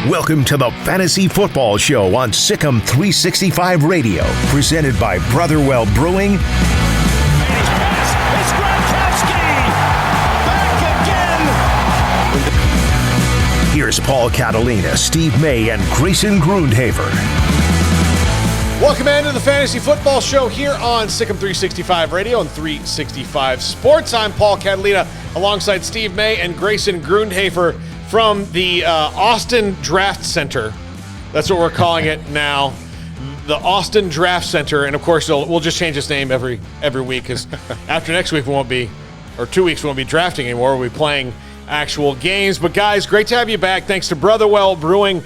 Welcome to the Fantasy Football Show on Sikkim 365 Radio, presented by Brotherwell Brewing. It's Gronkowski back again. Here's Paul Catalina, Steve May, and Grayson Grundhaver. Welcome into the Fantasy Football Show here on Sikkim 365 Radio and 365 Sports. I'm Paul Catalina alongside Steve May and Grayson Grundhaver from the Austin Draft Center. That's what we're calling it now. The Austin Draft Center. And of course, we'll just change its name every week, because after next week, we won't be, or 2 weeks, we won't be drafting anymore. We'll be playing actual games. But guys, great to have you back. Thanks to Brotherwell Brewing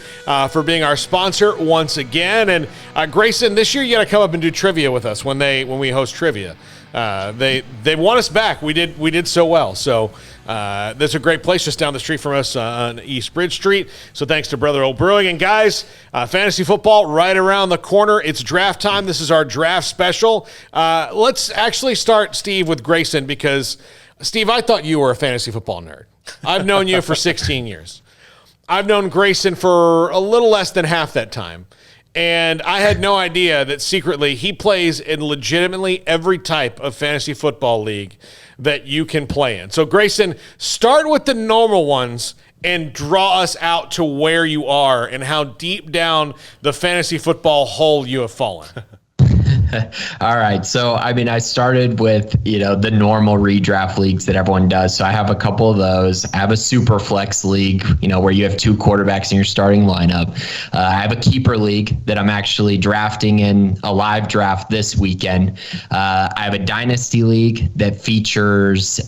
for being our sponsor once again. And Grayson, this year you got to come up and do trivia with us when we host trivia. They want us back. We did so well. So that's a great place just down the street from us on East Bridge Street. So thanks to Brotherwell Brewing. And guys, fantasy football right around the corner. It's draft time. This is our draft special. Let's actually start, Steve, with Grayson, because Steve, I thought you were a fantasy football nerd. I've known you for 16 years. I've known Grayson for a little less than half that time. And I had no idea that secretly he plays in legitimately every type of fantasy football league that you can play in. So, Grayson, start with the normal ones and draw us out to where you are and how deep down the fantasy football hole you have fallen. All right. So, I started with, the normal redraft leagues that everyone does. So I have a couple of those. I have a super flex league, where you have two quarterbacks in your starting lineup. I have a keeper league that I'm actually drafting in a live draft this weekend. I have a dynasty league that features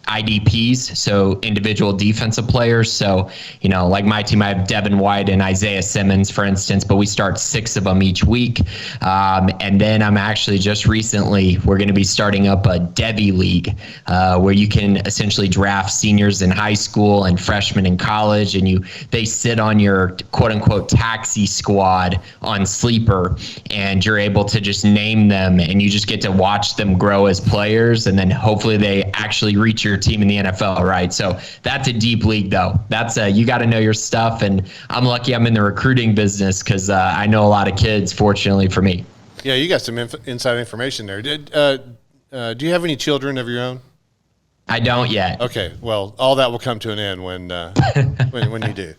IDPs, so individual defensive players. So, like my team, I have Devin White and Isaiah Simmons, for instance, but we start 6 of them each week. And then I'm actually we're going to be starting up a Devy League, where you can essentially draft seniors in high school and freshmen in college, and they sit on your quote unquote taxi squad on Sleeper, and you're able to just name them, and you just get to watch them grow as players, and then hopefully they actually reach your team in the NFL, right? So that's a deep league, though. That's you got to know your stuff, and I'm lucky I'm in the recruiting business because I know a lot of kids, fortunately for me. Yeah, you got some inside information there. Do you have any children of your own? I don't yet. Okay, well, all that will come to an end when you do.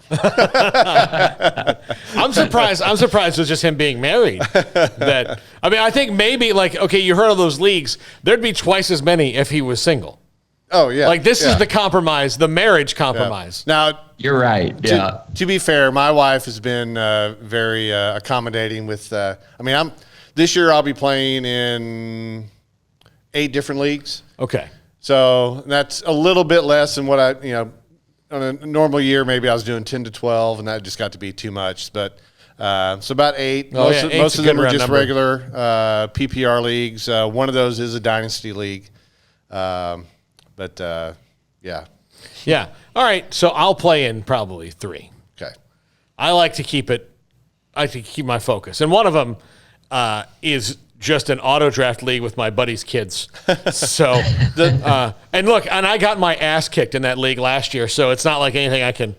I'm surprised it was just him being married. I think maybe you heard of those leagues. There'd be twice as many if he was single. Oh, yeah. This is the compromise, the marriage compromise. Yeah. Now, you're right. Yeah. To be fair, my wife has been very accommodating with. This year I'll be playing in 8 different leagues. Okay. So that's a little bit less than what on a normal year, maybe I was doing 10 to 12, and that just got to be too much. But so about 8. Most of them are just regular PPR leagues. One of those is a dynasty league. Yeah. Yeah. All right. So I'll play in probably 3. Okay. I like to keep my focus. And one of them is just an auto draft league with my buddy's kids. So, and I got my ass kicked in that league last year. So it's not like anything I can.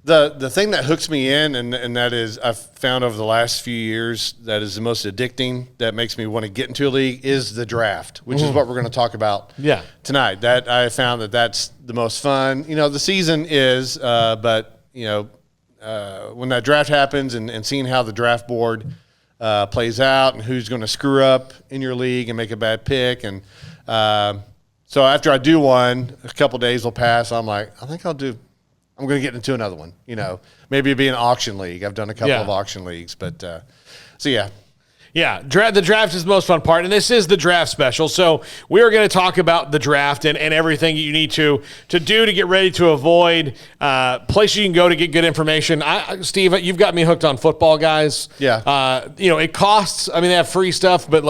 The thing that hooks me in, and that is I've found over the last few years that is the most addicting, that makes me want to get into a league, is the draft, which is what we're going to talk about tonight. That I found that's the most fun. The season is, but when that draft happens and seeing how the draft board plays out and who's going to screw up in your league and make a bad pick. And so after I do one, a couple days will pass. I'm like, I'm going to get into another one, maybe it'd be an auction league. I've done a couple of auction leagues, but so yeah. Yeah, the draft is the most fun part, and this is the draft special. So we are going to talk about the draft and everything you need to do to get ready to avoid, places you can go to get good information. Steve, you've got me hooked on football, guys. Yeah. It costs. They have free stuff, but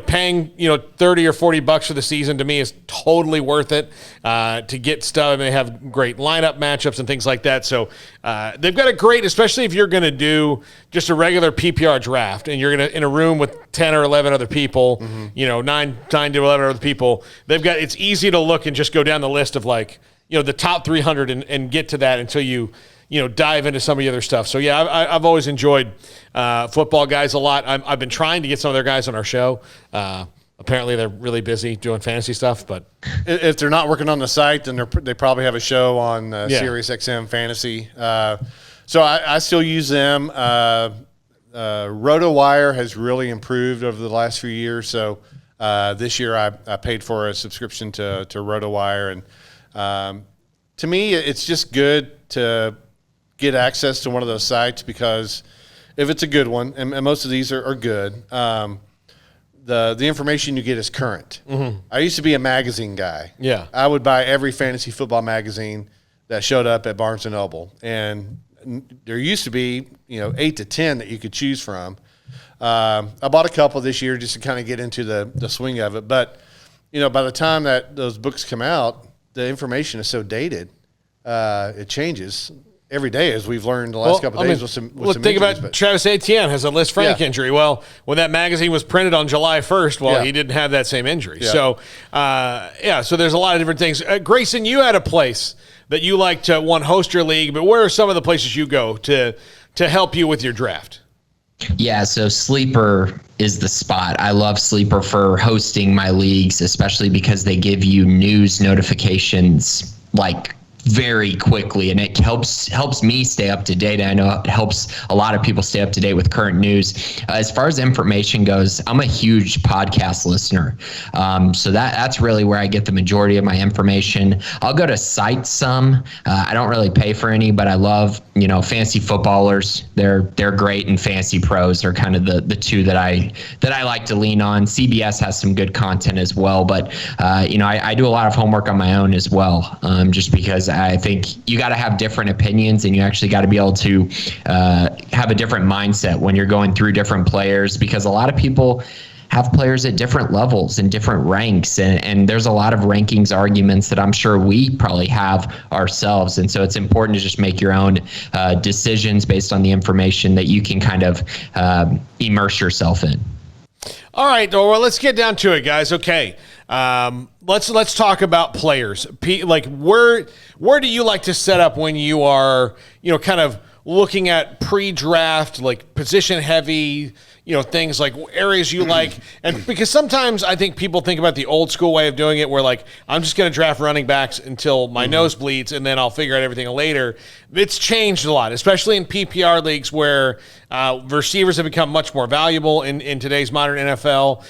paying, $30 or $40 for the season to me is totally worth it to get stuff. They have great lineup matchups and things like that. So they've got a great, especially if you're going to do just a regular PPR draft and you're going to in a room with 10 or 11 other people, 9 to 11 other people. It's easy to look and just go down the list of the top 300 and get to that until you dive into some of the other stuff. So yeah, I've always enjoyed football guys a lot. I've been trying to get some of their guys on our show. Apparently they're really busy doing fantasy stuff, but if they're not working on the site, then they probably have a show on Sirius XM Fantasy. So I still use them. RotoWire has really improved over the last few years. So this year I paid for a subscription to RotoWire, and to me it's just good to get access to one of those sites, because if it's a good one, and most of these are good, the information you get is current. Mm-hmm. I used to be a magazine guy. Yeah, I would buy every fantasy football magazine that showed up at Barnes & Noble, and there used to be 8 to 10 that you could choose from. I bought a couple this year just to kind of get into the swing of it, but by the time that those books come out, the information is so dated, it changes every day, as we've learned the last couple of days. Think about Travis Etienne has a Liz Frank injury. Well, when that magazine was printed on July 1st, he didn't have that same injury. Yeah. So, so there's a lot of different things. Grayson, you had a place that you like to host your league, but where are some of the places you go to help you with your draft? Yeah, so Sleeper is the spot. I love Sleeper for hosting my leagues, especially because they give you news notifications like very quickly, and it helps me stay up to date. I know it helps a lot of people stay up to date with current news. As far as information goes, I'm a huge podcast listener, so that's really where I get the majority of my information. I'll go to sites some. I don't really pay for any, but I love fantasy footballers. They're great, and Fantasy Pros are kind of the two that I like to lean on. CBS has some good content as well, but I do a lot of homework on my own as well, just because I think you got to have different opinions, and you actually got to be able to have a different mindset when you're going through different players, because a lot of people have players at different levels and different ranks, and there's a lot of rankings arguments that I'm sure we probably have ourselves. And so it's important to just make your own decisions based on the information that you can kind of immerse yourself in. All right, well, let's get down to it, guys. Okay. Let's talk about players. Like where do you like to set up when you are, kind of looking at pre-draft, like position heavy, things like areas you like? And because sometimes I think people think about the old school way of doing it, where like, I'm just going to draft running backs until my nose bleeds, and then I'll figure out everything later. It's changed a lot, especially in PPR leagues where receivers have become much more valuable in today's modern NFL.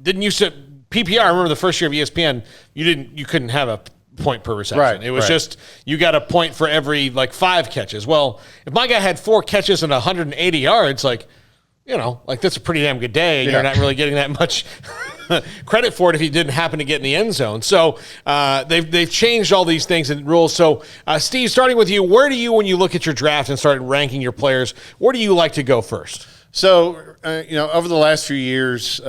Didn't used to PPR, I remember the first year of ESPN, you couldn't have a point per reception. Right, it was just, you got a point for every 5 catches. Well, if my guy had 4 catches and 180 yards, that's a pretty damn good day, and you're not really getting that much credit for it if he didn't happen to get in the end zone. So they've changed all these things and rules. So Steve, starting with you, where do you, when you look at your draft and start ranking your players, where do you like to go first? So, over the last few years,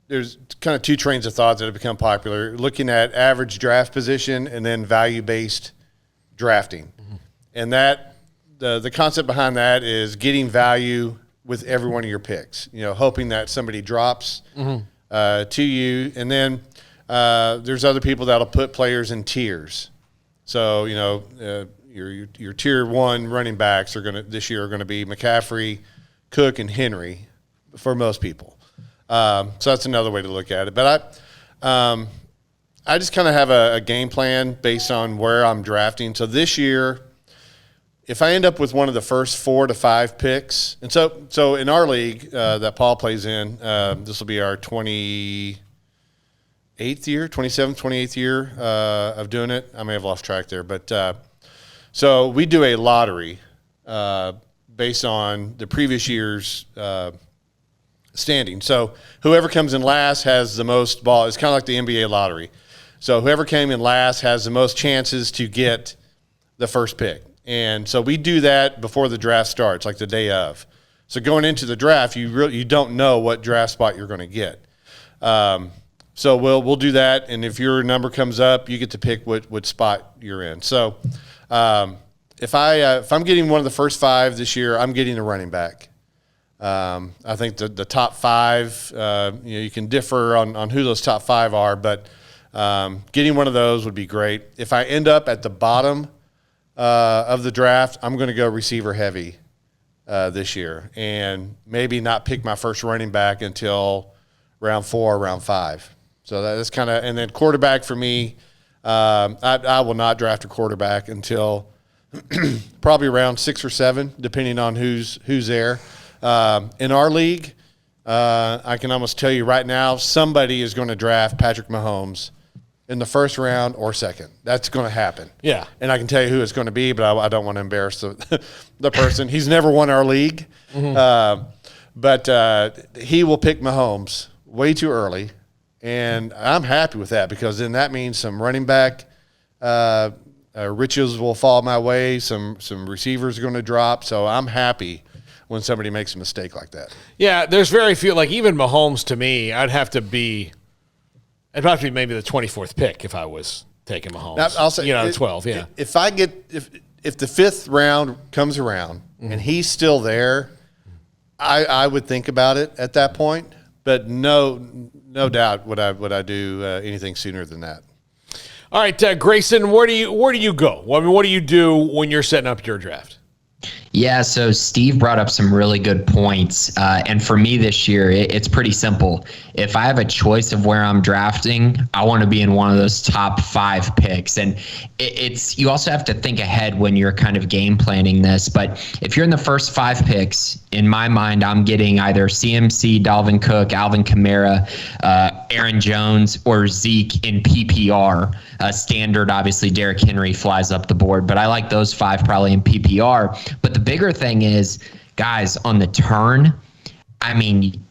there's kind of 2 trains of thought that have become popular, looking at average draft position and then value-based drafting. Mm-hmm. And that the concept behind that is getting value with every one of your picks, hoping that somebody drops to you. And then there's other people that'll put players in tiers. So, your tier 1 running backs this year are going to be McCaffrey, Cook, and Henry for most people. So that's another way to look at it. But I just kind of have a game plan based on where I'm drafting. So this year, if I end up with one of the first 4 to 5 picks, and so in our league that Paul plays in, this will be our 27th year of doing it. I may have lost track there, but so we do a lottery based on the previous year's standing. So whoever comes in last has the most ball. It's kind of like the NBA lottery. So whoever came in last has the most chances to get the first pick. And so we do that before the draft starts, like the day of. So going into the draft, you don't know what draft spot you're going to get. So we'll do that, and if your number comes up, you get to pick what spot you're in. So if I'm getting one of the first 5 this year, I'm getting a running back. I think the top 5, you can differ on who those top 5 are, but getting one of those would be great. If I end up at the bottom of the draft, I'm going to go receiver heavy this year, and maybe not pick my first running back until round 4 or round 5. So that's kind of, and then quarterback for me, I will not draft a quarterback until probably around 6 or 7, depending on who's there. In our league, I can almost tell you right now, somebody is going to draft Patrick Mahomes in the first round or second. That's going to happen. Yeah. And I can tell you who it's going to be, but I don't want to embarrass the person. He's never won our league. But he will pick Mahomes way too early. And I'm happy with that, because then that means some running back riches will fall my way. Some receivers are going to drop. So I'm happy when somebody makes a mistake like that. Yeah, there's very few. Like, even Mahomes, to me, I'd have to be maybe the 24th pick if I was taking Mahomes. Now, I'll say, 12, yeah. If the 5th round comes around and he's still there, I would think about it at that point. But no doubt would I do anything sooner than that. All right, Grayson, where do you go? I mean, what do you do when you're setting up your draft? Yeah, so Steve brought up some really good points. And for me this year, it's pretty simple. If I have a choice of where I'm drafting, I want to be in one of those top 5 picks. And it's you also have to think ahead when you're kind of game planning this. But if you're in the first 5 picks, in my mind, I'm getting either CMC, Dalvin Cook, Alvin Kamara, Aaron Jones, or Zeke in PPR. Standard, obviously, Derrick Henry flies up the board. But I like those 5 probably in PPR. But the bigger thing is, guys, on the turn, I mean,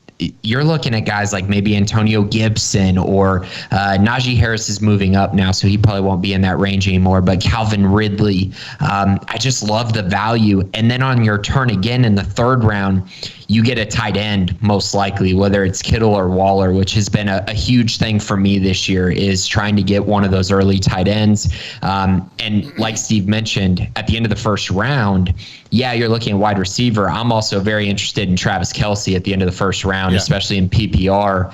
you're looking at guys like maybe Antonio Gibson, or Najee Harris is moving up now, so he probably won't be in that range anymore, but Calvin Ridley. I just love the value. And then on your turn again in the 3rd round, you get a tight end, most likely, whether it's Kittle or Waller, which has been a huge thing for me this year, is trying to get one of those early tight ends. And like Steve mentioned, at the end of the 1st round, yeah, you're looking at wide receiver. I'm also very interested in Travis Kelce at the end of the 1st round, especially in PPR.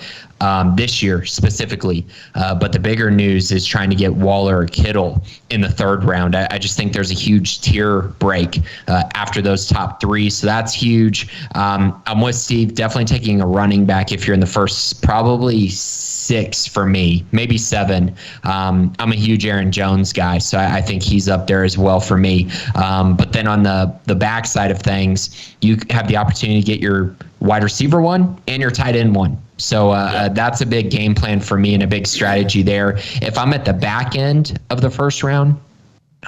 This year specifically. But the bigger news is trying to get Waller or Kittle in the 3rd round. I just think there's a huge tier break after those top 3. So that's huge. I'm with Steve, definitely taking a running back if you're in the first, probably 6 for me, maybe 7. I'm a huge Aaron Jones guy, so I think he's up there as well for me. But then on the back side of things, you have the opportunity to get your wide receiver 1 and your tight end 1. So that's a big game plan for me and a big strategy there. If I'm at the back end of the 1st round,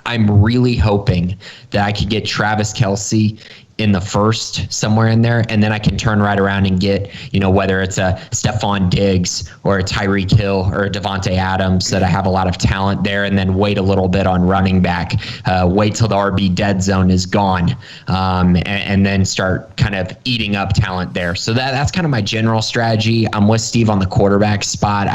I'm really hoping that I could get Travis Kelce in the 1st, somewhere in there, and then I can turn right around and get, whether it's a Stephon Diggs or a Tyreek Hill or a Devontae Adams, that I have a lot of talent there, and then wait a little bit on running back, wait till the RB dead zone is gone, and then start kind of eating up talent there. So that's kind of my general strategy. I'm with Steve on the quarterback spot.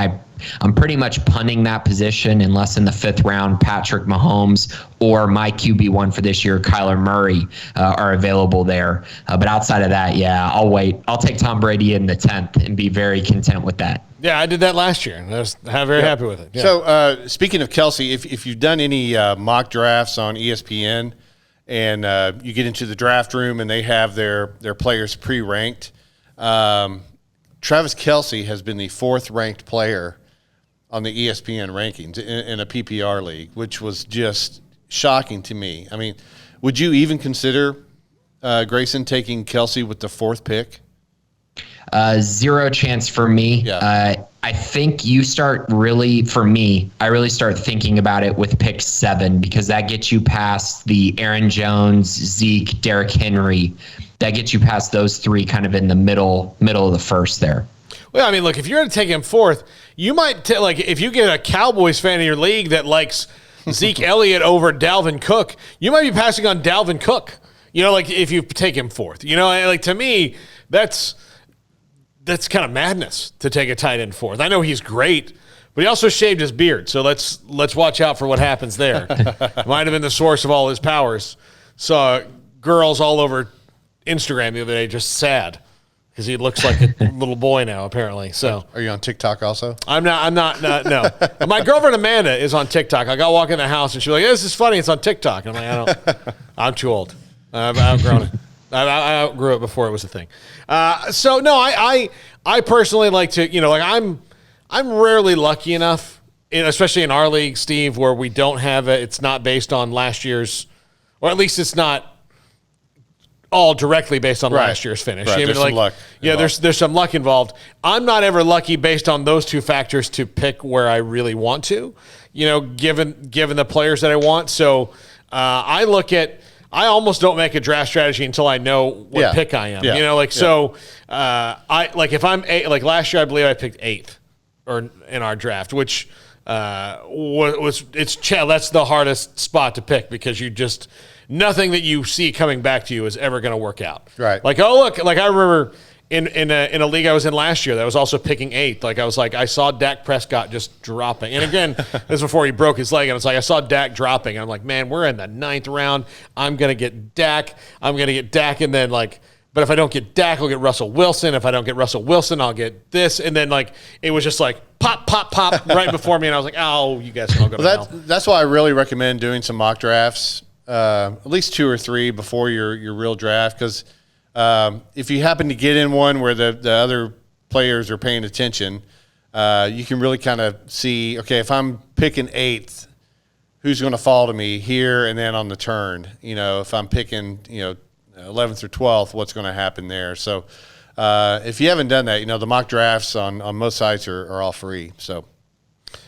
I'm pretty much punting that position unless in the 5th round, Patrick Mahomes or my QB1 for this year, Kyler Murray, are available there. But outside of that, yeah, I'll wait. I'll take Tom Brady in the 10th and be very content with that. Yeah, I did that last year, and I was very happy with it. Yeah. So speaking of Kelce, if you've done any mock drafts on ESPN and you get into the draft room and they have their players pre-ranked, Travis Kelce has been the 4th ranked player on the ESPN rankings in a PPR league, which was just shocking to me. I mean, would you even consider, Grayson, taking Kelce with the 4th pick? 0 chance for me. Yeah. I think you start really, for me, I really start thinking about it with pick 7, because that gets you past the Aaron Jones, Zeke, Derrick Henry. That gets you past those 3 kind of in the middle of the 1st there. Well, I mean, look, if you're going to take him 4th, you might if you get a Cowboys fan in your league that likes Zeke Elliott over Dalvin Cook, you might be passing on Dalvin Cook. If you take him 4th, to me, that's kind of madness to take a tight end 4th. I know he's great, but he also shaved his beard, so let's watch out for what happens there. Might have been the source of all his powers. Saw girls all over Instagram the other day just sad because he looks like a little boy now, apparently. So, are you on TikTok also? I'm not. No. My girlfriend Amanda is on TikTok. I got to walk in the house, and she's like, yeah, "This is funny. It's on TikTok." And I'm like, I'm too old. I've outgrown it. I outgrew it before it was a thing. So no, I personally like to, I'm rarely lucky enough, especially in our league, Steve, where we don't have it. It's not based on last year's, or at least it's not all directly based on last year's finish. Right. There's some luck. Yeah, there's some luck involved. I'm not ever lucky based on those two factors to pick where I really want to, given the players that I want. So I almost don't make a draft strategy until I know what pick I am. Yeah. So if I'm last year, I believe I picked 8th or in our draft, which that's the hardest spot to pick because nothing that you see coming back to you is ever going to work out. Right. I remember in a league I was in last year that was also picking 8th. I saw Dak Prescott just dropping. And again, this is before he broke his leg. And it's I saw Dak dropping. And I'm like, man, we're in the 9th round. I'm going to get Dak. And then but if I don't get Dak, I'll get Russell Wilson. If I don't get Russell Wilson, I'll get this. And then it was just pop, pop, pop right before me. And I was like, oh, you guys can all go to hell. That's why I really recommend doing some mock drafts. At least 2 or 3 before your real draft, because if you happen to get in one where the other players are paying attention, you can really kind of see, okay, if I'm picking 8th, who's going to fall to me here and then on the turn? If I'm picking 11th or 12th, what's going to happen there? So if you haven't done that, the mock drafts on most sites are all free. So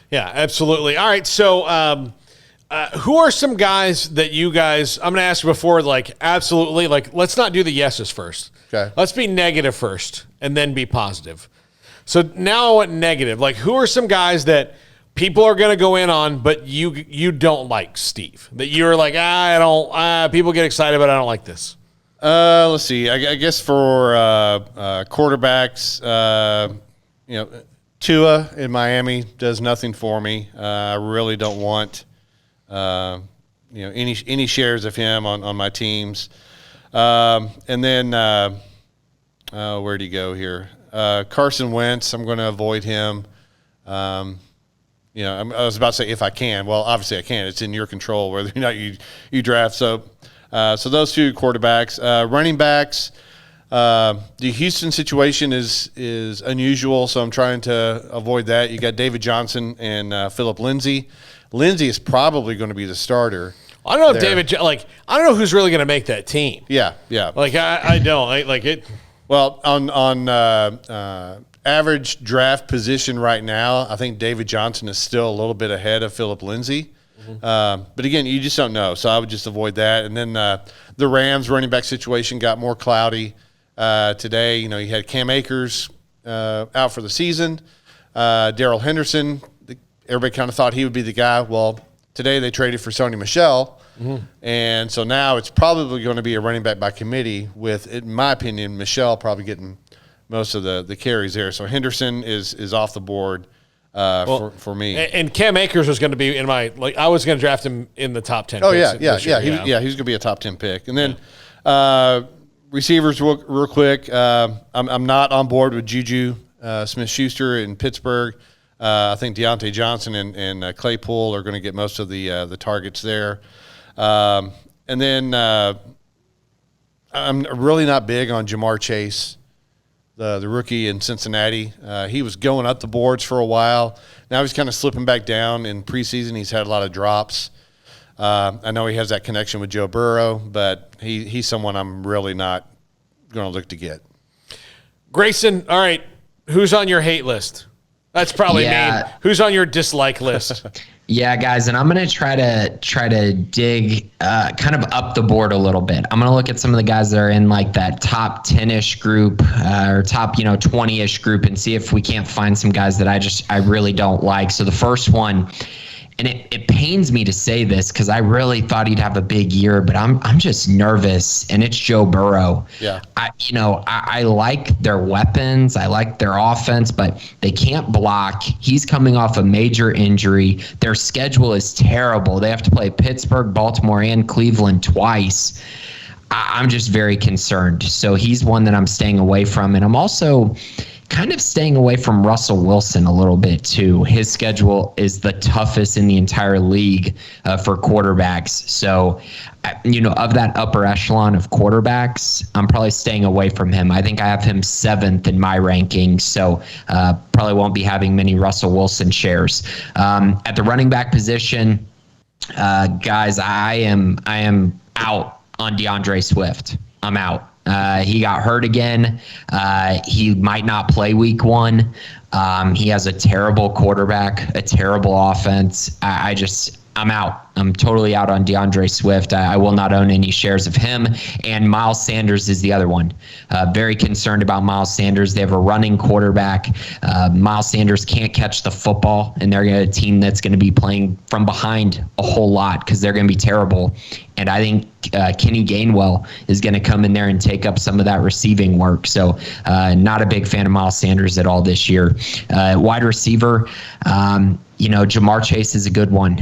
yeah, absolutely. All right, so. Who are some guys that you guys, I'm going to ask you before, absolutely, let's not do the yeses first. Okay. Let's be negative first and then be positive. So now I want negative. Who are some guys that people are going to go in on, but you don't like, Steve? That you're I don't, people get excited, but I don't like this. Let's see. I guess for quarterbacks, Tua in Miami does nothing for me. I really don't want any shares of him on my teams. And then where'd he go here? Carson Wentz, I'm going to avoid him. I was about to say if I can. Well, obviously I can. It's in your control whether or not you draft. So those 2 quarterbacks. Running backs, the Houston situation is unusual, so I'm trying to avoid that. You got David Johnson and Phillip Lindsay. Lindsay is probably going to be the starter. I don't know if David, I don't know who's really going to make that team. Yeah. I don't like it. Well, on average draft position right now, I think David Johnson is still a little bit ahead of Phillip Lindsay. Mm-hmm. But again, you just don't know, so I would just avoid that. And then the Rams running back situation got more cloudy today. You had Cam Akers out for the season. Darrell Henderson. Everybody kind of thought he would be the guy. Well, today they traded for Sony Michel, and so now it's probably going to be a running back by committee with, in my opinion, Michel probably getting most of the carries there. So Henderson is off the board for me. And Cam Akers was going to be in my I was going to draft him in the top 10. Oh yeah. He's going to be a top 10 pick. And then receivers real quick. I'm not on board with Juju Smith-Schuster in Pittsburgh. I think Deontay Johnson and Claypool are going to get most of the targets there. And then I'm really not big on Jamar Chase, the rookie in Cincinnati. He was going up the boards for a while. Now he's kind of slipping back down in preseason. He's had a lot of drops. I know he has that connection with Joe Burrow, but he's someone I'm really not going to look to get. Grayson, all right, who's on your hate list? That's probably mean. Who's on your dislike list? Yeah, guys, and I'm going to try to dig kind of up the board a little bit. I'm going to look at some of the guys that are in that top 10-ish group or top 20-ish group and see if we can't find some guys that I really don't like. So the first one, and it pains me to say this because I really thought he'd have a big year, but I'm just nervous, and it's Joe Burrow. Yeah. I like their weapons, I like their offense, but they can't block. He's coming off a major injury. Their schedule is terrible. They have to play Pittsburgh, Baltimore, and Cleveland twice. I'm just very concerned. So he's one that I'm staying away from. And I'm also kind of staying away from Russell Wilson a little bit too. His schedule is the toughest in the entire league for quarterbacks. So, of that upper echelon of quarterbacks, I'm probably staying away from him. I think I have him 7th in my rankings. So probably won't be having many Russell Wilson shares. At the running back position, guys, I am out on DeAndre Swift. I'm out. He got hurt again. He might not play week 1. He has a terrible quarterback, a terrible offense. I'm out. I'm totally out on DeAndre Swift. I will not own any shares of him. And Miles Sanders is the other one. Very concerned about Miles Sanders. They have a running quarterback. Miles Sanders can't catch the football, and they're a team that's going to be playing from behind a whole lot because they're going to be terrible. And I think Kenny Gainwell is going to come in there and take up some of that receiving work. So not a big fan of Miles Sanders at all this year. Wide receiver, Jamar Chase is a good one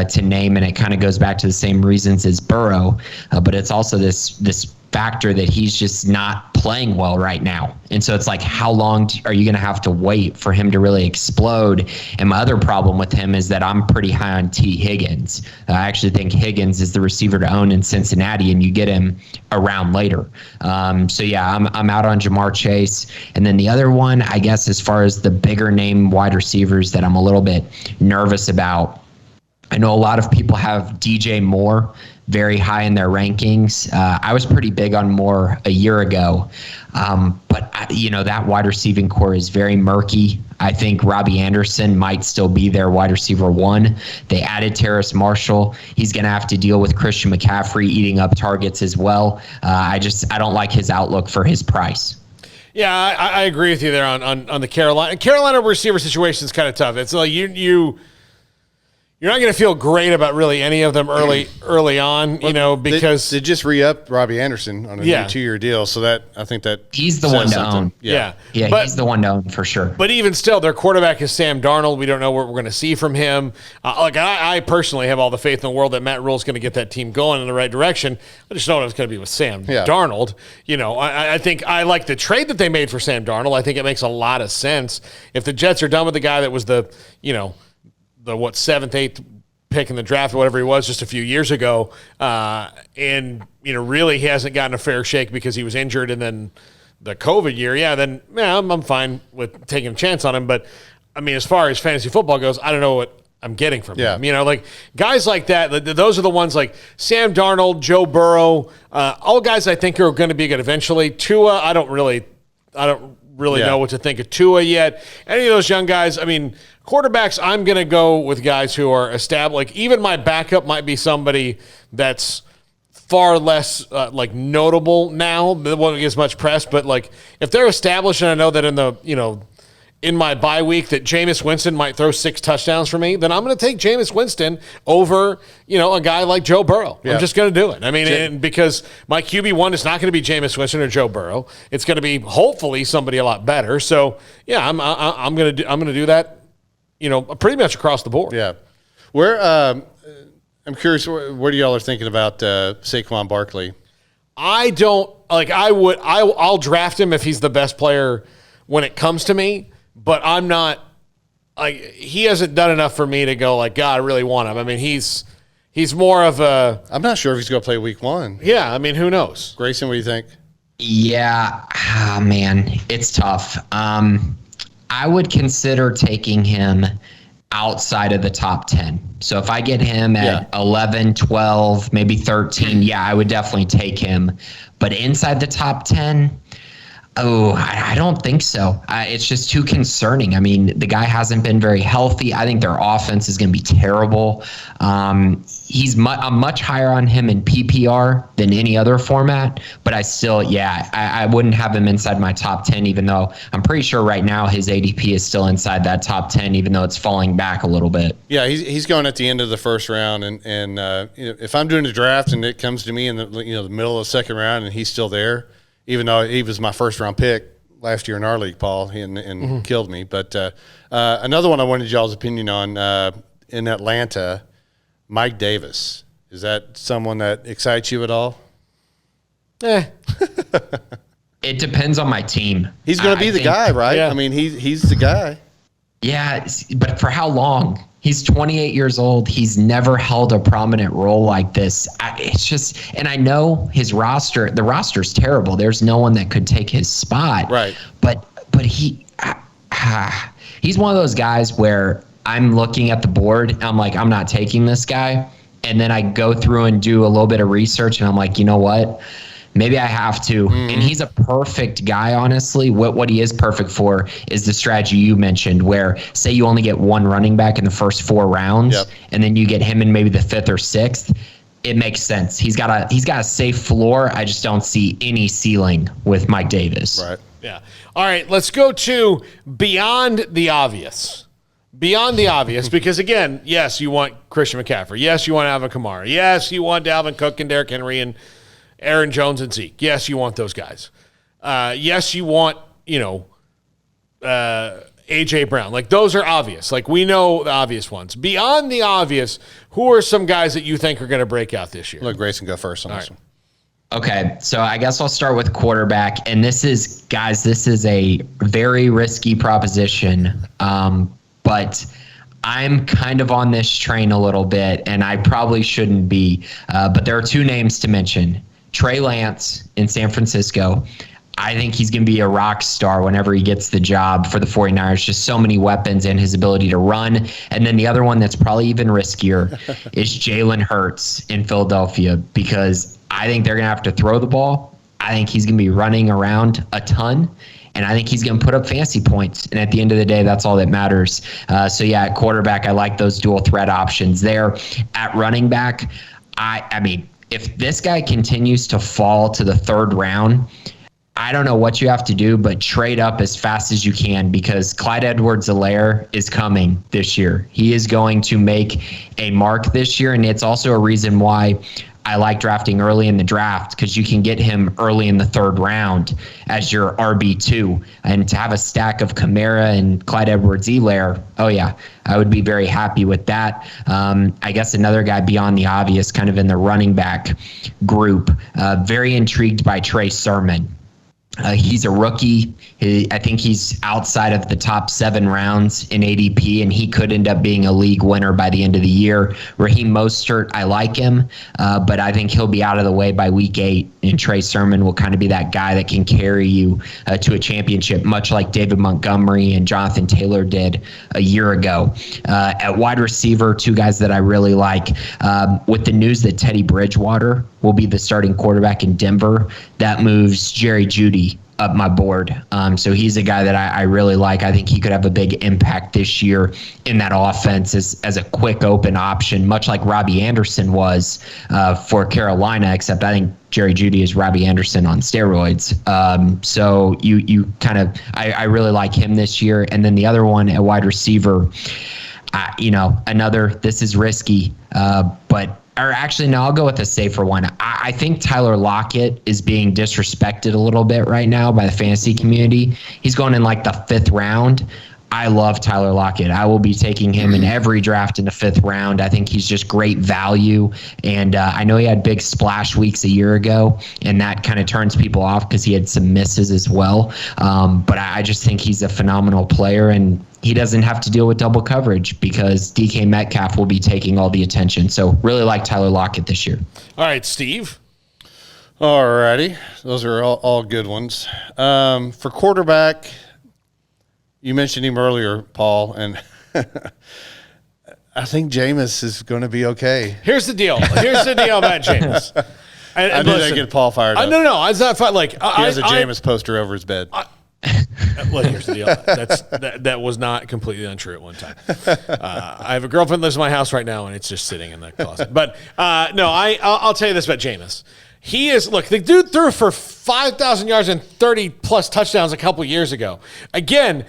to name, and it kind of goes back to the same reasons as Burrow, but it's also this factor that he's just not playing well right now. And so it's like, how long are you going to have to wait for him to really explode? And my other problem with him is that I'm pretty high on T. Higgins. I actually think Higgins is the receiver to own in Cincinnati, and you get him around later. I'm out on Jamar Chase. And then the other one, I guess, as far as the bigger name wide receivers that I'm a little bit nervous about, I know a lot of people have DJ Moore very high in their rankings. I was pretty big on Moore a year ago, but that wide receiving core is very murky. I think Robbie Anderson might still be their wide receiver 1. They added Terrace Marshall. He's going to have to deal with Christian McCaffrey eating up targets as well. I don't like his outlook for his price. Yeah, I agree with you there on the Carolina receiver situation is kind of tough. It's like you're not going to feel great about really any of them early on, because they just re-upped Robbie Anderson on a new 2-year deal. So I think that he's the one to own. Yeah, he's the one to own for sure. But even still, their quarterback is Sam Darnold. We don't know what we're going to see from him. I personally have all the faith in the world that Matt Rule's going to get that team going in the right direction. I just don't know what it's going to be with Sam Darnold. I think I like the trade that they made for Sam Darnold. I think it makes a lot of sense. If the Jets are done with the guy that was the 7th, 8th pick in the draft or whatever he was just a few years ago, and really he hasn't gotten a fair shake because he was injured and then the COVID year, I'm fine with taking a chance on him. But I mean, as far as fantasy football goes, I don't know what I'm getting from him. Guys like that, those are the ones like Sam Darnold, Joe Burrow, all guys I think are going to be good eventually. Tua, I don't really know what to think of Tua yet. Any of those young guys, quarterbacks, I'm going to go with guys who are established. Like, even my backup might be somebody that's far less notable now. That won't get as much press, but if they're established, and I know that in my bye week that Jameis Winston might throw 6 touchdowns for me, then I'm going to take Jameis Winston over, a guy like Joe Burrow. Yeah. I'm just going to do it. Because my QB1 is not going to be Jameis Winston or Joe Burrow. It's going to be hopefully somebody a lot better. So yeah, I'm going to do that. Pretty much across the board. Yeah. I'm curious, what do y'all are thinking about Saquon Barkley? I'll draft him if he's the best player when it comes to me, but I'm not, he hasn't done enough for me to go God, I really want him. He's more of a. I'm not sure if he's going to play week 1. Yeah. Who knows? Grayson, what do you think? Yeah, man, it's tough. I would consider taking him outside of the top 10. So if I get him at 11, 12, maybe 13, I would definitely take him. But inside the top 10, I don't think so. It's just too concerning. The guy hasn't been very healthy. I think their offense is going to be terrible. I'm much higher on him in PPR than any other format, but I still, I wouldn't have him inside my top 10, even though I'm pretty sure right now his ADP is still inside that top 10, even though it's falling back a little bit. Yeah, he's going at the end of the first round, and if I'm doing a draft and it comes to me in the middle of the second round and he's still there, even though he was my first-round pick last year in our league, Paul, and killed me. But another one I wanted y'all's opinion on in Atlanta, Mike Davis. Is that someone that excites you at all? It depends on my team. He's going to be the guy, right? Yeah. I mean, he's the guy. Yeah, but for how long? He's 28 years old. He's never held a prominent role like this. It's just, and I know the roster's terrible. There's no one that could take his spot. Right. But he's one of those guys where I'm looking at the board and I'm like, I'm not taking this guy. And then I go through and do a little bit of research and I'm like, you know what? Maybe I have to. And he's a perfect guy, honestly. What he is perfect for is the strategy you mentioned, where say you only get one running back in the first 4 rounds, and then you get him in maybe the 5th or 6th. It makes sense. He's got a safe floor. I just don't see any ceiling with Mike Davis. Right. Yeah. All right, let's go to beyond the obvious. Beyond the obvious, because again, yes, you want Christian McCaffrey. Yes, you want Alvin Kamara. Yes, you want Dalvin Cook and Derrick Henry and Aaron Jones and Zeke. Yes, you want those guys. Yes, you want, A.J. Brown. Like, those are obvious. Like, we know the obvious ones. Beyond the obvious, who are some guys that you think are going to break out this year? Let Grayson go first on this one. Okay, so I guess I'll start with quarterback. And this is a very risky proposition, but I'm kind of on this train a little bit, and I probably shouldn't be. But there are 2 names to mention. Trey Lance in San Francisco. I think he's going to be a rock star whenever he gets the job for the 49ers. Just so many weapons and his ability to run. And then the other one that's probably even riskier is Jalen Hurts in Philadelphia, because I think they're going to have to throw the ball. I think he's going to be running around a ton. And I think he's going to put up fantasy points. And at the end of the day, that's all that matters. So, yeah, at quarterback, I like those dual threat options there. At running back, I mean, if this guy continues to fall to the 3rd round, I don't know what you have to do, but trade up as fast as you can, because Clyde Edwards-Helaire is coming this year. He is going to make a mark this year, and it's also a reason why I like drafting early in the draft, because you can get him early in the 3rd round as your RB2. And to have a stack of Kamara and Clyde Edwards-Helaire, oh yeah, I would be very happy with that. I guess another guy beyond the obvious, kind of in the running back group, very intrigued by Trey Sermon. He's a rookie. I think he's outside of the top 7 rounds in ADP, and he could end up being a league winner by the end of the year. Raheem Mostert, I like him, but I think he'll be out of the way by week 8, and Trey Sermon will kind of be that guy that can carry you to a championship, much like David Montgomery and Jonathan Taylor did a year ago. At wide receiver, 2 guys that I really like. With the news that Teddy Bridgewater will be the starting quarterback in Denver, that moves Jerry Jeudy up my board. So he's a guy that I really like. I think he could have a big impact this year in that offense as a quick open option, much like Robbie Anderson was for Carolina, except I think Jerry Jeudy is Robbie Anderson on steroids. So you kind of, I really like him this year. And then the other one at wide receiver, this is risky, or actually, no, I'll go with a safer one. I think Tyler Lockett is being disrespected a little bit right now by the fantasy community. He's going in like the 5th round. I love Tyler Lockett. I will be taking him in every draft in the 5th round. I think he's just great value. And I know he had big splash weeks a year ago, and that kind of turns people off because he had some misses as well. But I just think he's a phenomenal player, and he doesn't have to deal with double coverage because DK Metcalf will be taking all the attention. So really like Tyler Lockett this year. All right, Steve. All righty. Those are all good ones. For quarterback, you mentioned him earlier, Paul, and I think Jameis is going to be okay. Here's the deal about Jameis. I knew that get Paul fired up. No, it's not fun. Like, he has a Jameis poster over his bed. Well, here's the deal. That was not completely untrue at one time. I have a girlfriend that lives in my house right now, and it's just sitting in the closet. But no, I'll tell you this about Jameis. He is, look, the dude threw for 5,000 yards and 30-plus touchdowns a couple years ago. Again,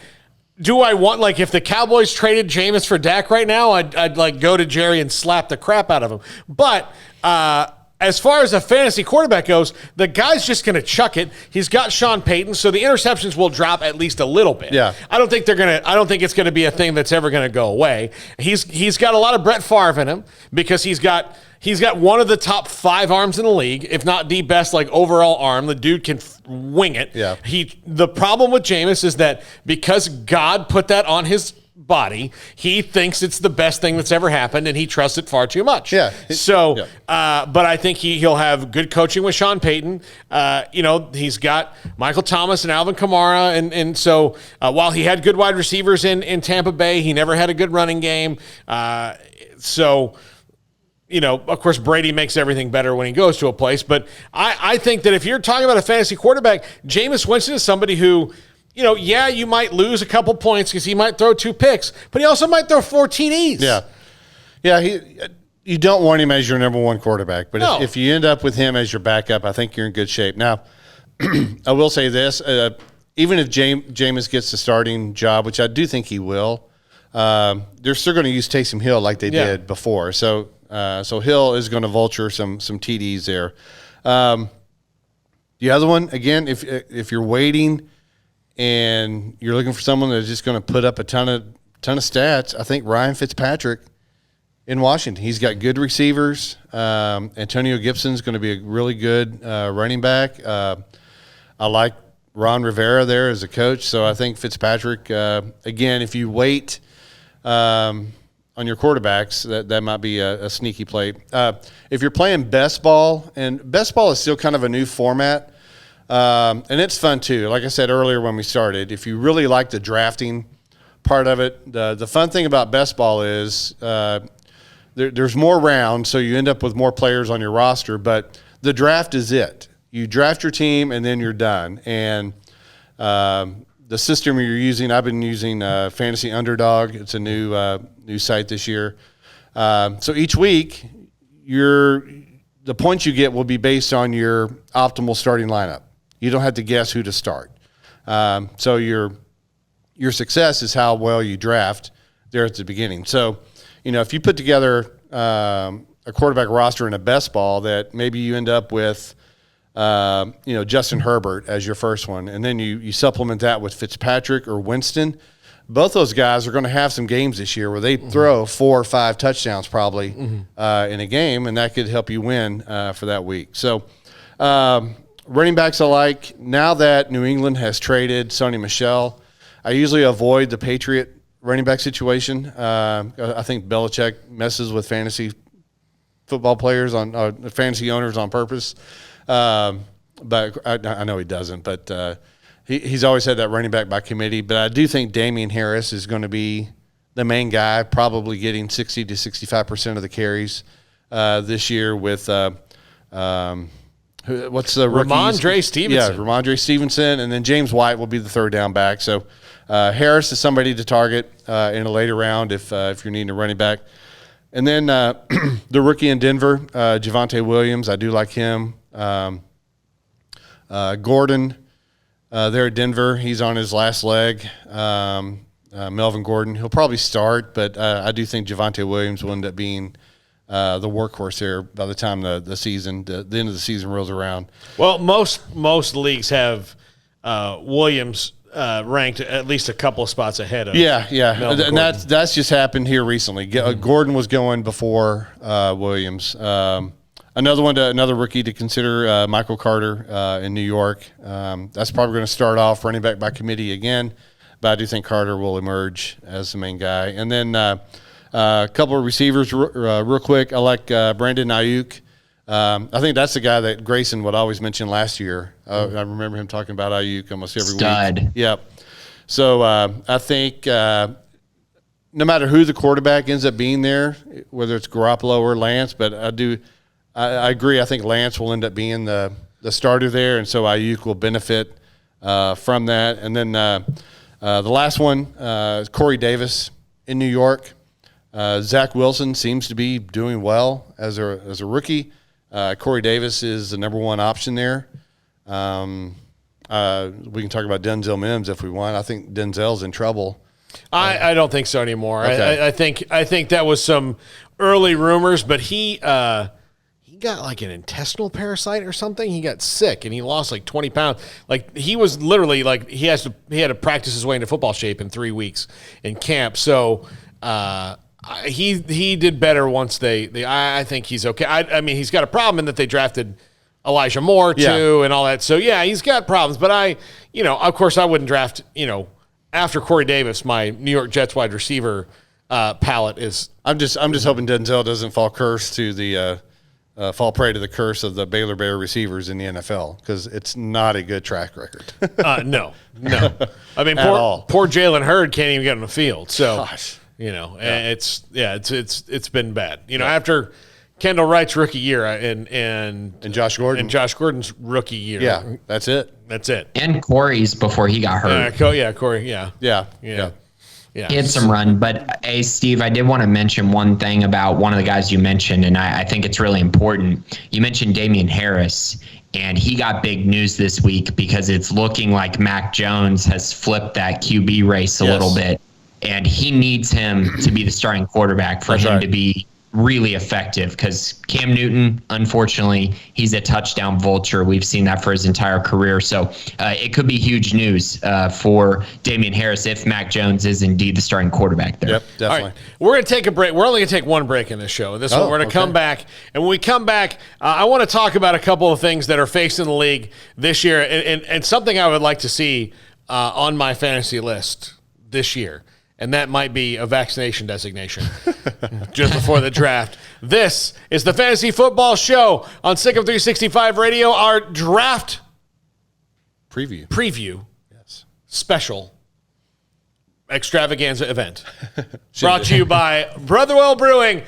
do I want, like, if the Cowboys traded Jameis for Dak right now, I'd like go to Jerry and slap the crap out of him. But as far as a fantasy quarterback goes, the guy's just going to chuck it. He's got Sean Payton, so the interceptions will drop at least a little bit. Yeah. I don't think it's going to be a thing that's ever going to go away. He's got a lot of Brett Favre in him because he's got one of the top 5 arms in the league, if not the best overall arm. The dude can wing it. Yeah. The problem with Jameis is that because God put that on his body, he thinks it's the best thing that's ever happened, and he trusts it far too much. Yeah. So, but I think he'll have good coaching with Sean Payton. He's got Michael Thomas and Alvin Kamara, and so while he had good wide receivers in Tampa Bay, he never had a good running game. Of course, Brady makes everything better when he goes to a place. But I think that if you're talking about a fantasy quarterback, Jameis Winston is somebody who, you might lose a couple points because he might throw 2 picks, but he also might throw 4 TDs. Yeah. Yeah, you don't want him as your number 1 quarterback, but No. if you end up with him as your backup, I think you're in good shape. Now, I will say this, even if Jameis gets the starting job, which I do think he will, they're still going to use Taysom Hill like they did before. So Hill is going to vulture some TDs there. The other one, again, if you're waiting and you're looking for someone that's just going to put up a ton of stats, I think Ryan Fitzpatrick in Washington. He's got good receivers. Antonio Gibson's going to be a really good running back. I like Ron Rivera there as a coach, so I think Fitzpatrick, again, if you wait on your quarterbacks, that might be a sneaky play. If you're playing best ball, and best ball is still kind of a new format, and it's fun too. Like I said earlier when we started, if you really like the drafting part of it, the fun thing about best ball is there's more rounds, so you end up with more players on your roster, but the draft is it. You draft your team, and then you're done. And the system you're using, I've been using Fantasy Underdog. It's a new site this year. So each week, the points you get will be based on your optimal starting lineup. You don't have to guess who to start. So your success is how well you draft there at the beginning. So, if you put together a quarterback roster in a best ball that maybe you end up with, Justin Herbert as your first one, and then you supplement that with Fitzpatrick or Winston, both those guys are going to have some games this year where they throw 4 or 5 touchdowns probably in a game, and that could help you win for that week. So running backs alike, now that New England has traded Sony Michel, I usually avoid the Patriot running back situation. I think Belichick messes with fantasy football players fantasy owners on purpose. But I know he doesn't, but he's always had that running back by committee. But I do think Damien Harris is going to be the main guy, probably getting 60 to 65% of the carries this year with what's the rookies? Ramondre Stevenson. Yeah, Ramondre Stevenson, and then James White will be the third down back. So Harris is somebody to target in a later round if you're needing a running back. And then the rookie in Denver, Javonte Williams, I do like him. Gordon there at Denver, he's on his last leg. Melvin Gordon, he'll probably start, but I do think Javonte Williams will end up being the workhorse here by the time the end of the season rolls around. Well, most leagues have Williams ranked at least a couple of spots ahead of Melvin and that's just happened here recently. Gordon was going before Williams. Another rookie to consider, Michael Carter in New York. That's probably going to start off running back by committee again, but I do think Carter will emerge as the main guy. And then a couple of receivers real quick. I like Brandon Ayuk. I think that's the guy that Grayson would always mention last year. I remember him talking about Ayuk almost every week. Yep. So I think no matter who the quarterback ends up being there, whether it's Garoppolo or Lance, but I agree. I think Lance will end up being the starter there, and so Ayuk will benefit from that. And then the last one is Corey Davis in New York. Zach Wilson seems to be doing well as a rookie. Corey Davis is the number one option there. We can talk about Denzel Mims if we want. I think Denzel's in trouble. I don't think so anymore. Okay. I think that was some early rumors, but he got like an intestinal parasite or something. He got sick and he lost like 20 pounds. Like he was literally like he had to practice his way into football shape in 3 weeks in camp. So he did better once I think he's okay. I mean, he's got a problem in that they drafted Elijah Moore too and all that. So yeah, he's got problems. But of course I wouldn't draft, after Corey Davis, my New York Jets wide receiver palette is. I'm just hoping Denzel doesn't fall prey to the curse of the Baylor Bear receivers in the NFL, because it's not a good track record. No. I mean, poor Jalen Hurd can't even get on the field. So, Gosh. It's been bad. After Kendall Wright's rookie year and Josh Gordon. And Josh Gordon's rookie year. Yeah, that's it. And Corey's before he got hurt. Corey, yeah. He had some run. But, hey, Steve, I did want to mention one thing about one of the guys you mentioned, and I think it's really important. You mentioned Damien Harris, and he got big news this week because it's looking like Mac Jones has flipped that QB race a little bit, and he needs him to be the starting quarterback for him to be really effective, because Cam Newton, unfortunately, he's a touchdown vulture. We've seen that for his entire career. So it could be huge news for Damien Harris if Mac Jones is indeed the starting quarterback there. Yep, definitely. All right, we're going to take a break. We're only going to take one break in this show. This one, we're going to come back. And when we come back, I want to talk about a couple of things that are facing the league this year, and something I would like to see on my fantasy list this year. And that might be a vaccination designation just before the draft. This is the Fantasy Football Show on Sick of 365 Radio, our draft preview special extravaganza event. Brought to you by Brotherwell Brewing.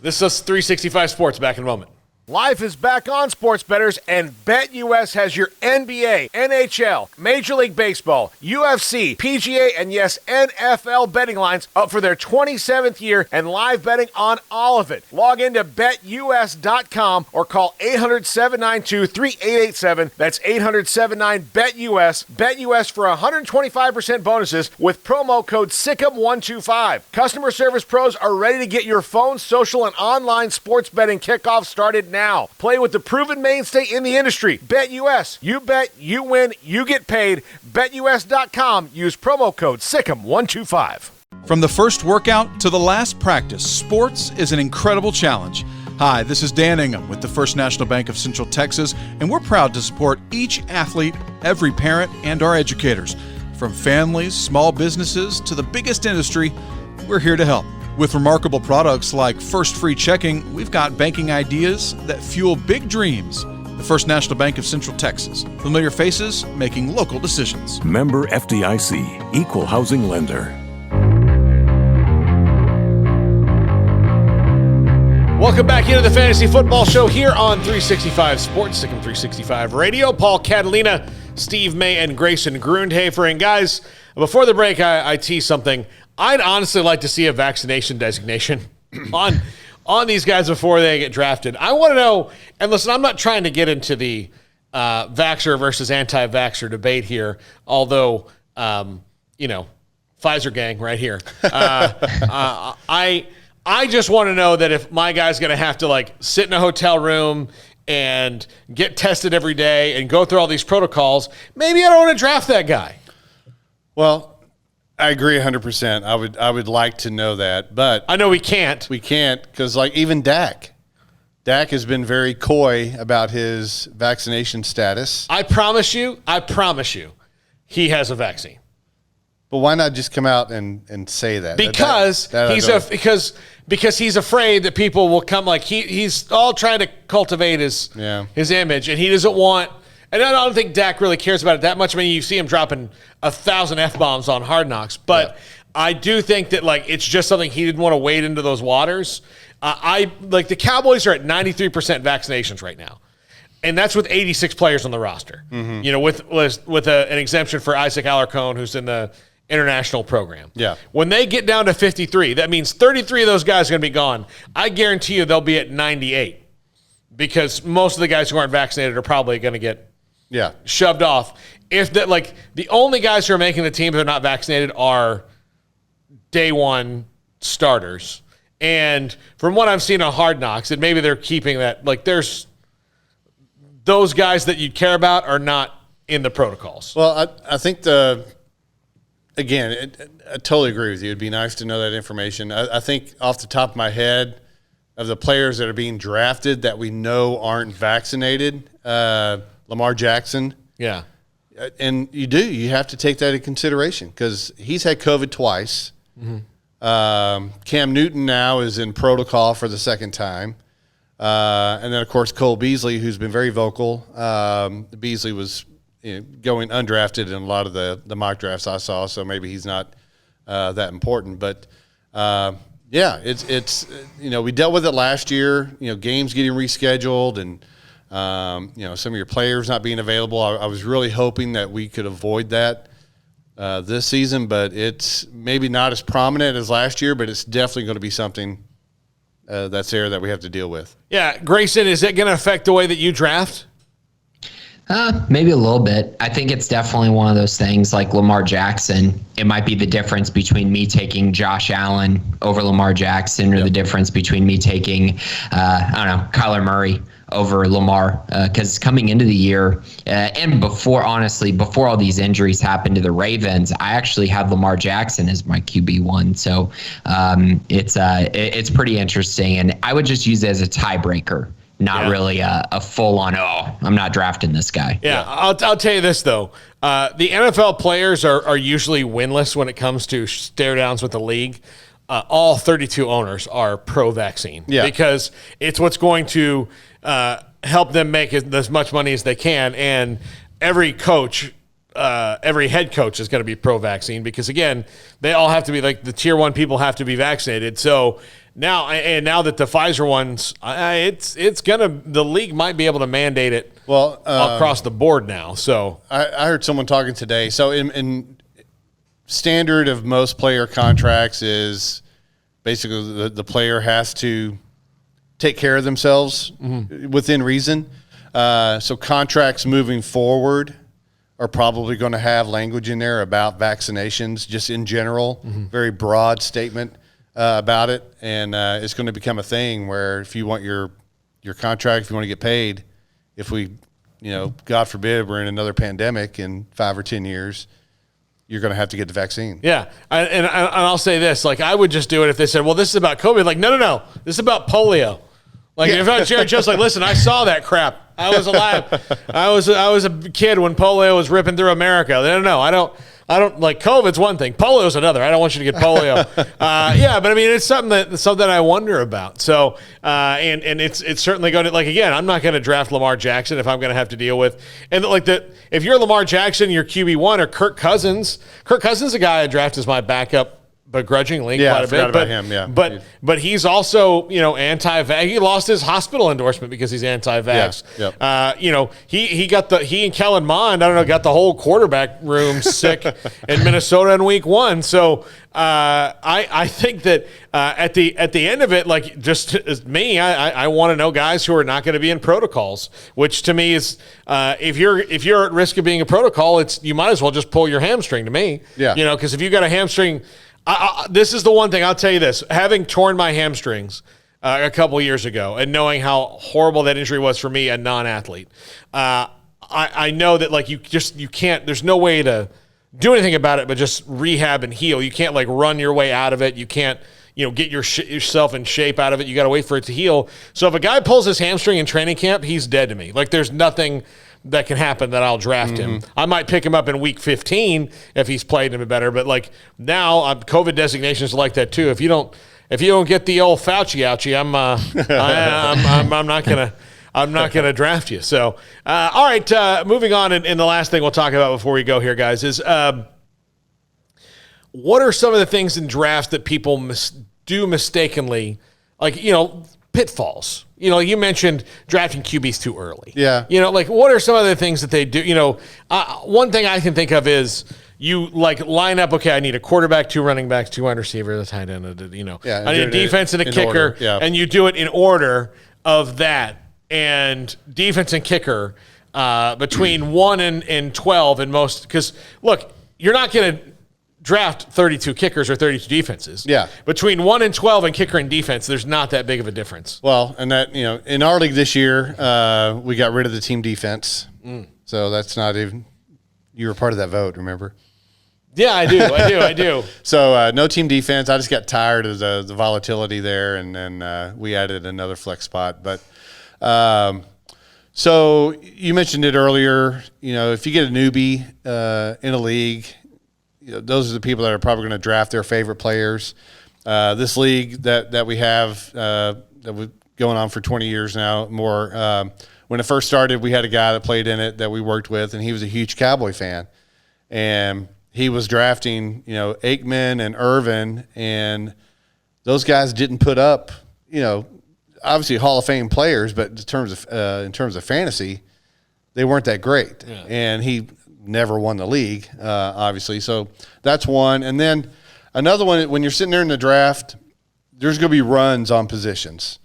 This is 365 Sports. Back in a moment. Life is back on, sports bettors, and BetUS has your NBA, NHL, Major League Baseball, UFC, PGA, and yes, NFL betting lines up for their 27th year and live betting on all of it. Log into BetUS.com or call 800-792-3887. That's 800-79-BETUS. BetUS for 125% bonuses with promo code SICK'EM125. Customer service pros are ready to get your phone, social, and online sports betting kickoff started now. Play with the proven mainstay in the industry. BetUS. You bet, you win, you get paid. BetUS.com. Use promo code SICK'EM125. From the first workout to the last practice, sports is an incredible challenge. Hi, this is Dan Ingham with the First National Bank of Central Texas, and we're proud to support each athlete, every parent, and our educators. From families, small businesses, to the biggest industry, we're here to help. With remarkable products like First Free Checking, we've got banking ideas that fuel big dreams. The First National Bank of Central Texas. Familiar faces making local decisions. Member FDIC, Equal Housing Lender. Welcome back into the Fantasy Football Show here on 365 Sports, Sick 365 Radio. Paul Catalina, Steve May, and Grayson Grundhafer. And guys, before the break, I teased something. I'd honestly like to see a vaccination designation on these guys before they get drafted. I want to know, and listen, I'm not trying to get into the vaxxer versus anti-vaxxer debate here, although, Pfizer gang right here. I just want to know that if my guy's going to have to sit in a hotel room and get tested every day and go through all these protocols, maybe I don't want to draft that guy. Well, I agree 100%. I would like to know that, but I know we can't. We can't, because even Dak has been very coy about his vaccination status. I promise you, he has a vaccine. But why not just come out and say that? Because he's afraid that people will come. He's all trying to cultivate his image, and he doesn't want. And I don't think Dak really cares about it that much. I mean, you see him dropping 1,000 F-bombs on Hard Knocks. But I do think that, it's just something he didn't want to wade into those waters. The Cowboys are at 93% vaccinations right now. And that's with 86 players on the roster. Mm-hmm. With an exemption for Isaac Alarcon, who's in the international program. Yeah. When they get down to 53, that means 33 of those guys are going to be gone. I guarantee you they'll be at 98. Because most of the guys who aren't vaccinated are probably going to get shoved off. If that, the only guys who are making the team that are not vaccinated are day one starters, And from what I've seen on Hard Knocks, and maybe they're keeping that, like there's those guys that you care about are not in the protocols. Well, I think I totally agree with you. It'd be nice to know that information. I think off the top of my head, of the players that are being drafted that we know aren't vaccinated, Lamar Jackson. Yeah. And you have to take that into consideration because he's had COVID twice. Mm-hmm. Cam Newton now is in protocol for the second time. And then, of course, Cole Beasley, who's been very vocal. Beasley was going undrafted in a lot of the mock drafts I saw, so maybe he's not that important. But, it's we dealt with it last year, games getting rescheduled and, some of your players not being available. I was really hoping that we could avoid that this season, but it's maybe not as prominent as last year, but it's definitely going to be something that's there that we have to deal with. Yeah, Grayson, is it going to affect the way that you draft? Maybe a little bit. I think it's definitely one of those things like Lamar Jackson. It might be the difference between me taking Josh Allen over Lamar Jackson or the difference between me taking, Kyler Murray over Lamar. Because coming into the year and before all these injuries happened to the Ravens, I actually had Lamar Jackson as my QB1. So it's pretty interesting. And I would just use it as a tiebreaker. Not really a full-on, I'm not drafting this guy. Yeah. I'll tell you this, though. The NFL players are usually winless when it comes to stare downs with the league. All 32 owners are pro-vaccine because it's what's going to help them make as much money as they can. And every coach, every head coach is going to be pro-vaccine because, again, they all have to be like the tier 1 people have to be vaccinated. So now that the Pfizer ones, the league might be able to mandate it across the board now. So I heard someone talking today. So in standard of most player contracts is basically the player has to take care of themselves within reason. So contracts moving forward are probably going to have language in there about vaccinations, just in general, very broad statement about it. And it's going to become a thing where if you want your contract, if you want to get paid, if we, God forbid, we're in another pandemic in 5 or 10 years, you're going to have to get the vaccine. Yeah. And I'll say this, like I would just do it if they said, well, this is about COVID. Like, no. This is about polio. Like if I was Jared Jones, like, listen, I saw that crap. I was alive. I was a kid when polio was ripping through America. No, I don't like COVID's one thing. Polio's another. I don't want you to get polio. But I mean, it's something that I wonder about. So, and it's certainly going to, like, again, I'm not going to draft Lamar Jackson if I'm going to have to deal with, and like if you're Lamar Jackson, you're QB1 or Kirk Cousins is a guy I draft as my backup begrudgingly quite a bit. About him, yeah. But he's also, anti-vax. He lost his hospital endorsement because he's anti-vax. He and Kellen Mond, got the whole quarterback room sick in Minnesota in week 1. So I think that at the end of it, like just as me, I want to know guys who are not going to be in protocols, which to me is if you're at risk of being a protocol, you might as well just pull your hamstring to me. Yeah. Because if you got a hamstring. This is the one thing I'll tell you this. Having torn my hamstrings a couple years ago and knowing how horrible that injury was for me, a non-athlete, I know that like you can't, there's no way to do anything about it but just rehab and heal. You can't like run your way out of it. You can't, get yourself in shape out of it. You got to wait for it to heal. So if a guy pulls his hamstring in training camp, he's dead to me. Like there's nothing that can happen that I'll draft him. I might pick him up in week 15 if he's played him better. But like now, COVID designations are like that too. If you don't get the old Fauci ouchie, I'm not gonna draft you. So all right, moving on. And the last thing we'll talk about before we go here, guys, is what are some of the things in drafts that people do mistakenly, like pitfalls. You mentioned drafting QBs too early. Yeah. Like what are some of the things that they do? One thing I can think of is you like line up, okay, I need a quarterback, 2 running backs, 2 wide receivers, a tight end, I need a defense and a kicker. Yeah. And you do it in order of that. And defense and kicker between 1 and 12 in most, because look, you're not going to draft 32 kickers or 32 defenses. Yeah. Between 1 and 12 and kicker and defense, there's not that big of a difference. Well, and that, in our league this year, we got rid of the team defense. So that's not even – you were part of that vote, remember? Yeah, I do. So no team defense. I just got tired of the volatility there, and then we added another flex spot. But so you mentioned it earlier. If you get a newbie in a league, those are the people that are probably going to draft their favorite players. This league that we have that was going on for 20 years now, more. When it first started, we had a guy that played in it that we worked with, and he was a huge Cowboy fan, and he was drafting, Aikman and Irvin, and those guys didn't put up, obviously Hall of Fame players, but in terms of fantasy, they weren't that great. Yeah. And he never won the league, obviously. So that's one. And then another one, when you're sitting there in the draft, there's going to be runs on positions.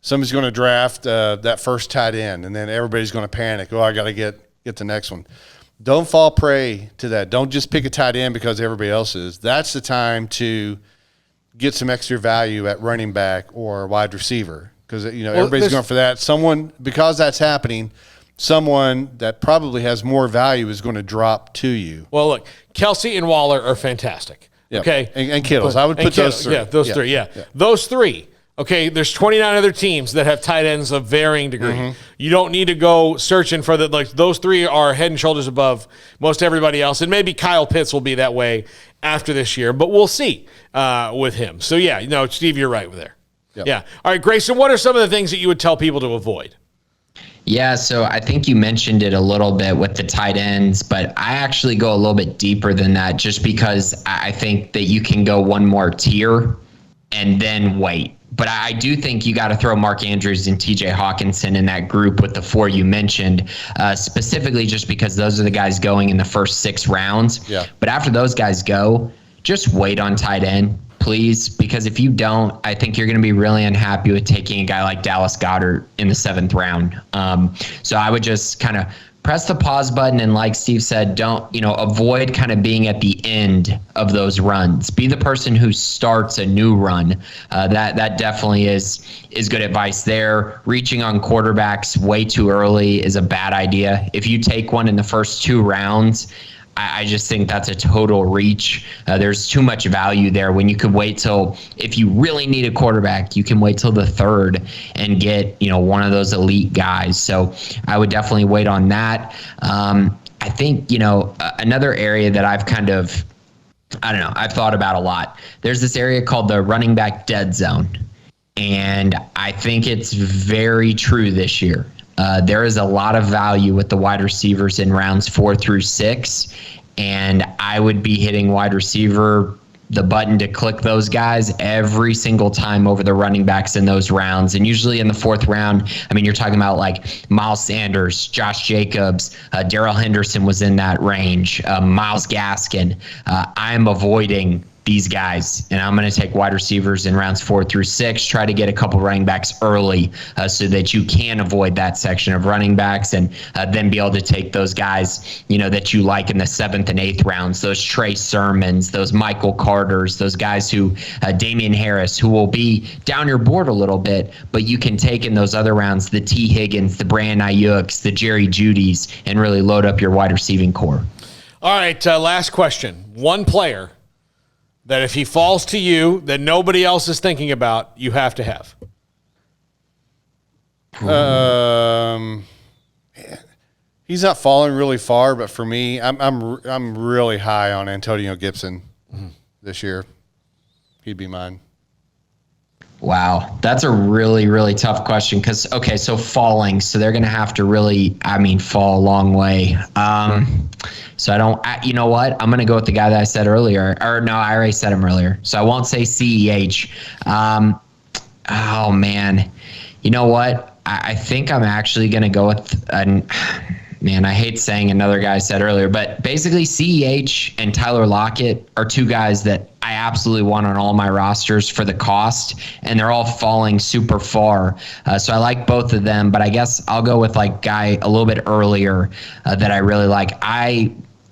Somebody's going to draft that first tight end, and then everybody's going to panic. Oh, I got to get the next one. Don't fall prey to that. Don't just pick a tight end because everybody else is. That's the time to get some extra value at running back or wide receiver because everybody's going for that. Because that's happening, someone that probably has more value is going to drop to you. Well, look, Kelsey and Waller are fantastic. Yep. Okay, and Kittles. I would put those three. Yeah, those three. Yeah, those three. Okay, there's 29 other teams that have tight ends of varying degree. Mm-hmm. You don't need to go searching for those three are head and shoulders above most everybody else. And maybe Kyle Pitts will be that way after this year, but we'll see with him. So, Steve, you're right there. Yep. Yeah. All right, Grayson, what are some of the things that you would tell people to avoid? Yeah, so I think you mentioned it a little bit with the tight ends, but I actually go a little bit deeper than that just because I think that you can go one more tier and then wait. But I do think you got to throw Mark Andrews and TJ Hawkinson in that group with the four you mentioned, specifically just because those are the guys going in the first 6 rounds. Yeah. But after those guys go, just wait on tight end, please, because if you don't, I think you're going to be really unhappy with taking a guy like Dallas Goedert in the 7th round. So I would just kind of press the pause button and, like Steve said, don't, avoid kind of being at the end of those runs. Be the person who starts a new run. That definitely is good advice there. Reaching on quarterbacks way too early is a bad idea. If you take one in the first 2 rounds, I just think that's a total reach. There's too much value there when you could wait till, if you really need a quarterback, you can wait till the 3rd and get, one of those elite guys. So I would definitely wait on that. I think, another area that I've kind of, I've thought about a lot. There's this area called the running back dead zone. And I think it's very true this year. There is a lot of value with the wide receivers in rounds 4 through 6, and I would be hitting wide receiver, the button to click those guys every single time over the running backs in those rounds. And usually in the 4th round, you're talking about like Miles Sanders, Josh Jacobs, Darrell Henderson was in that range, Myles Gaskin. I'm avoiding these guys, and I'm going to take wide receivers in rounds 4 through 6, try to get a couple running backs early so that you can avoid that section of running backs, and then be able to take those guys, that you like in the 7th and 8th rounds, those Trey Sermons, those Michael Carters, those guys who, Damien Harris, who will be down your board a little bit, but you can take in those other rounds, the T. Higgins, the Brandon Ayuks, the Jerry Judys, and really load up your wide receiving core. All right, last question. One player that if he falls to you that nobody else is thinking about, you have to have. He's not falling really far, but for me, I'm really high on Antonio Gibson this year. He'd be mine. Wow, that's a really, really tough question because, so falling, so they're going to have to really, fall a long way. So you know what? I'm going to go with the guy that I said earlier. Or no, I already said him earlier. So I won't say CEH. Oh, man. You know what? I think I'm actually going to go with man, I hate saying another guy I said earlier, but basically CEH and Tyler Lockett are 2 guys that I absolutely want on all my rosters for the cost, and they're all falling super far. So I like both of them, but I guess I'll go with like guy a little bit earlier that I really like. I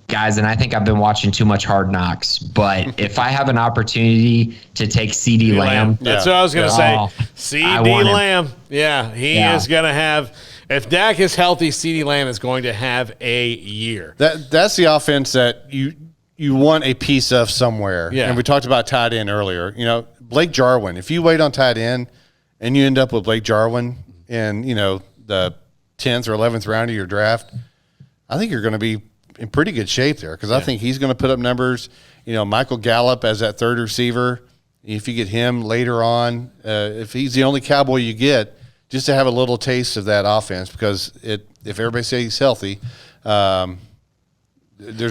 guys, and I think I've been watching too much Hard Knocks, but if I have an opportunity to take CD Lamb. That's what I was going to say. CD Lamb. Yeah, he is going to have – if Dak is healthy, CD Lamb is going to have a year. That's the offense that you want a piece of somewhere. Yeah. And we talked about tight end earlier. You know, Blake Jarwin, if you wait on tight end and you end up with Blake Jarwin in, you know, the 10th or 11th round of your draft, I think you're going to be in pretty good shape there because I think he's going to put up numbers. You know, Michael Gallup as that third receiver, if you get him later on, if he's the only Cowboy you get, just to have a little taste of that offense, because if everybody says he's healthy, there's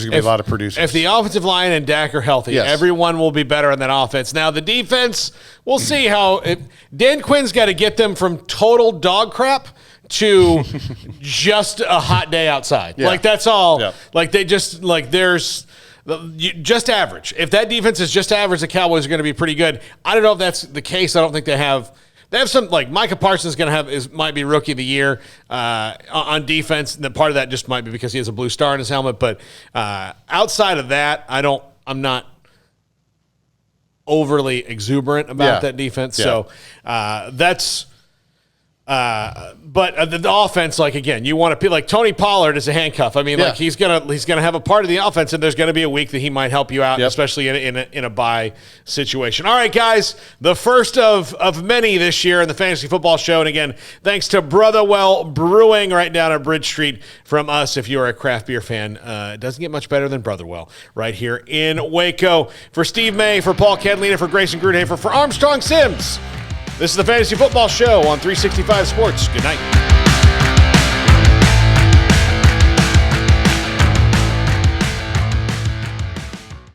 going to be a lot of producers. If the offensive line and Dak are healthy, everyone will be better on that offense. Now, the defense, we'll see how Dan Quinn's got to get them from total dog crap to just a hot day outside. Yeah. Like, that's all. Yeah. Like, they just, like, there's just average. If that defense is just average, the Cowboys are going to be pretty good. I don't know if that's the case. I don't think they have some, like, Micah Parsons might be rookie of the year on defense. And part of that just might be because he has a blue star in his helmet. But outside of that, I'm not overly exuberant about that defense. Yeah. So that's. But the offense, like, again, you want to be like Tony Pollard is a handcuff. I mean, like, he's gonna have a part of the offense, and there's gonna be a week that he might help you out, especially in a bye situation. All right, guys, the first of many this year in the Fantasy Football Show, and again, thanks to Brotherwell Brewing right down on Bridge Street from us. If you're a craft beer fan, it doesn't get much better than Brotherwell right here in Waco. For Steve May, for Paul Catalina, for Grayson Grunhafer, for Armstrong Sims. This is the Fantasy Football Show on 365 Sports. Good night.